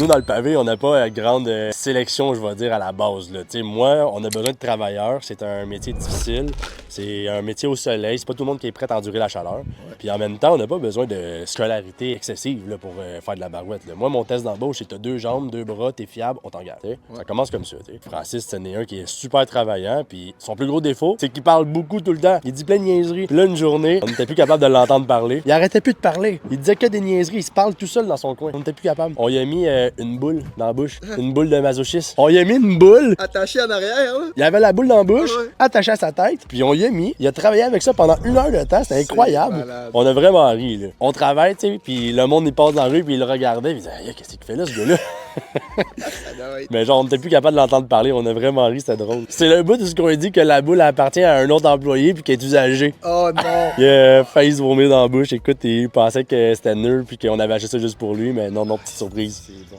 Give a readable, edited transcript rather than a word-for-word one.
Nous, dans le pavé, on n'a pas grande sélection, je vais dire, à la base. Là. Moi, on a besoin de travailleurs. C'est un métier difficile. C'est un métier au soleil. C'est pas tout le monde qui est prêt à endurer la chaleur. Ouais. Puis en même temps, on n'a pas besoin de scolarité excessive là, pour faire de la barouette. Là. Moi, mon test d'embauche, c'est que t'as 2 jambes, 2 bras, t'es fiable, on t'engage. Ouais. Ça commence comme ça. T'sais. Francis, c'en est un qui est super travaillant. Puis son plus gros défaut, c'est qu'il parle beaucoup tout le temps. Il dit plein de niaiseries. Puis là, une journée, on n'était plus capable de l'entendre parler. Il arrêtait plus de parler. Il disait que des niaiseries. Il se parle tout seul dans son coin. On n'était plus capable. On lui a mis une boule dans la bouche. Une boule de masochisme. On lui a mis une boule. Attachée en arrière, là. Il avait la boule dans la bouche, attachée à sa tête. Puis on lui a mis. Il a travaillé avec ça pendant 1 heure de temps. C'était incroyable. On a vraiment ri, là. On travaille, tu sais. Puis le monde, il passe dans la rue. Puis il le regardait. Puis il disait, qu'est-ce qu'il fait là, ce gars-là? Mais genre, on n'était plus capable de l'entendre parler. On a vraiment ri, c'était drôle. C'est le bout de ce qu'on a dit que la boule appartient à un autre employé puis qu'elle est usagée. Oh non! Il a failli se vomir dans la bouche. Écoute, il pensait que c'était nul puis qu'on avait acheté ça juste pour lui. Mais non, petite surprise.